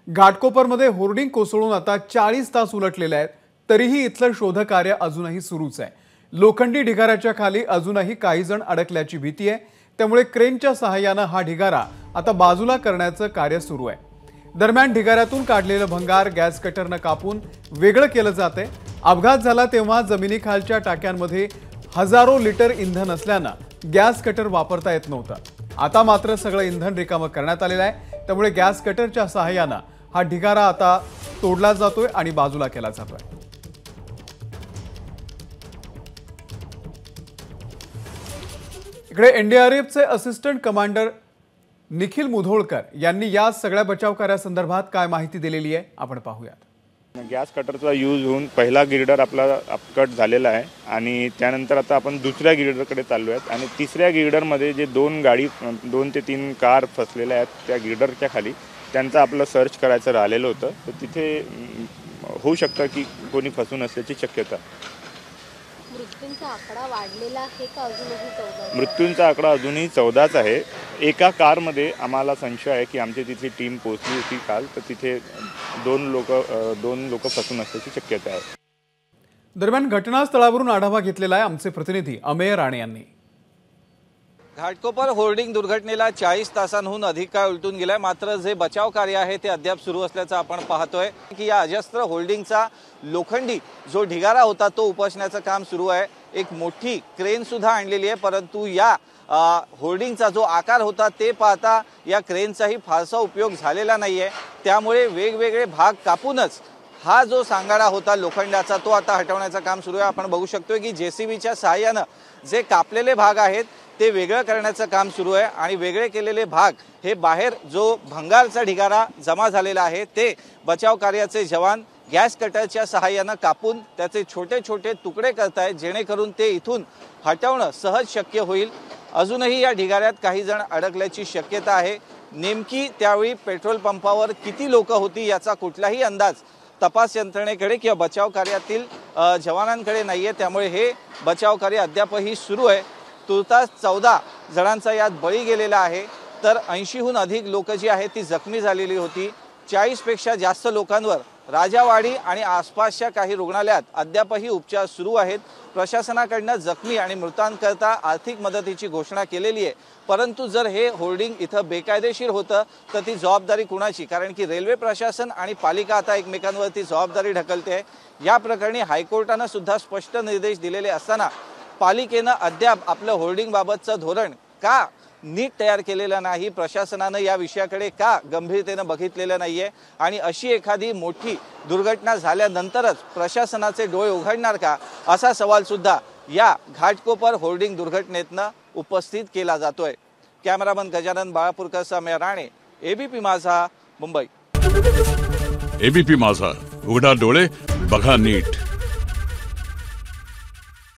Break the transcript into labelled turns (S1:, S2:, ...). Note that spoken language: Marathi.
S1: घाटकोपरमध्ये होर्डिंग कोसळून आता 40 तास उलटलेले आहेत, तरीही इथलं शोधकार्य अजूनही सुरूच आहे। लोखंडी ढिगाऱ्याच्या खाली अजूनही काही जण अडकल्याची भीती आहे, त्यामुळे क्रेनच्या सहाय्याने हा ढिगारा आता बाजूला करण्याचं कार्य सुरू आहे। दरम्यान ढिगाऱ्यातून काढलेलं भंगार गॅस कटरने कापून वेगळं केलं जाते। अपघात झाला तेव्हा जमिनीखालच्या टाक्यांमध्ये हजारो लिटर इंधन असल्याने गॅस कटर वापरता येत नव्हतं। आता मात्र सगळं इंधन रिकामं करण्यात आलेलं आहे, त्यामुळे गॅस कटरच्या सहाय्याने हा ढिगारा आता तोडला जातोय आणि बाजूला केला जातोय। इकडे एनडीआरएफचे असिस्टंट कमांडर निखिल मुधोळकर यांनी या सगळ्या बचाव कार्यासंदर्भात काय माहिती दिलेली आहे आपण पाहूयात।
S2: गॅस कटरचा यूज होऊन पहिला गिर्डर आपला अपकट झालेला आहे आणि त्यानंतर आता आपण दुसऱ्या गिर्डरकडे चाललो आहेत आणि तिसऱ्या गिर्डरमध्ये जे दोन ते तीन कार फसलेल्या आहेत त्या गिर्डरच्या खाली त्यांचा आपलं सर्च करायचं राहिलेलं होतं, तर तिथे होऊ शकतं की कोणी फसून असल्याची शक्यता।
S3: मृत्यूंचा आकडा वाढलेला आहे का अजूनही 14?
S2: मृत्यूंचा आकडा अजूनही 14च आहे। एका कारमध्ये आम्हाला संशय आहे की आमची तिथली टीम पोहोचली होती काल, तर तिथे दोन लोक फसून असल्याची शक्यता आहे।
S1: दरम्यान घटनास्थळावरून आढावा घेतलेला आहे आमचे प्रतिनिधी अमेय राणे यांनी।
S4: घाटकोपर होर्डिंग दुर्घटनेला 40 तासांहून अधिक काळ उलटून गेलाय, मात्र जे बचाव कार्य आहे ते अद्याप सुरू असल्याचं आपण पाहतोय की या अजस्त्र होल्डिंगचा लोखंडी जो ढिगारा होता तो उपसण्याचं काम सुरू आहे। एक मोठी क्रेन सुद्धा आणलेली आहे, परंतु या होर्डिंगचा जो आकार होता ते पाहता या क्रेनचाही फारसा उपयोग झालेला नाहीये, त्यामुळे वेगवेगळे भाग कापूनच हा जो सांगाडा होता लोखंडाचा तो आता हटवण्याचं काम सुरू आहे। आपण बघू शकतोय की जेसीबीच्या सहाय्याने जे कापलेले भाग आहेत ते वेगळं करण्याचं काम सुरू आहे आणि वेगळे केलेले भाग हे बाहेर जो भंगारचा ढिगारा जमा झालेला आहे ते बचाव कार्याचे जवान गॅस कटरच्या सहाय्याने कापून त्याचे छोटे छोटे तुकडे करतायत, जेणेकरून ते इथून हटवणं सहज शक्य होईल। अजूनही या ढिगाऱ्यात काही जण अडकल्याची शक्यता आहे। नेमकी त्यावेळी पेट्रोल पंपावर किती लोक होती याचा कुठलाही अंदाज तपास यंत्रणेकडे किंवा बचाव कार्यातील जवानांकडे नाहीये, त्यामुळे हे बचाव कार्य अद्यापही सुरू आहे। तुर्तास 14 जणांचा यात बळी गेलेला आहे, तर 80हून अधिक लोक जी आहेत ती जखमी झालेली होती। 40 पेक्षा जास्त लोकांवर राजावाडी आणि आसपासच्या काही रुग्णालयात अद्यापही उपचार सुरू आहेत। प्रशासनाकडून जखमी आणि मृतांकरता आर्थिक मदतीची घोषणा केलेली आहे, परंतु जर हे होर्डिंग इथं बेकायदेशीर होतं तर ती जबाबदारी कुणाची? कारण की रेल्वे प्रशासन आणि पालिका आता एकमेकांवरती जबाबदारी ढकलते आहे। या प्रकरणी हायकोर्टाने सुद्धा स्पष्ट निर्देश दिलेले असताना पालिकेने अद्याप आपलं होर्डिंग बाबतचं धोरण का नीट तयार केलेलं नाही, प्रशासनाने या विषयाकडे का गंभीरतेने बघितलेलं नाहीये आणि अशी एखादी मोठी दुर्घटना झाल्यानंतरच प्रशासनाचे डोळे उघडणार का, असा सवाल सुद्धा या घाटकोपर होर्डिंग दुर्घटनेतनं उपस्थित केला जातोय। कॅमेरामन गजानन बाळापूरकर समेर राणे, एबीपी माझा, मुंबई।
S5: एबीपी माझा, उघडा डोळे बघा नीट।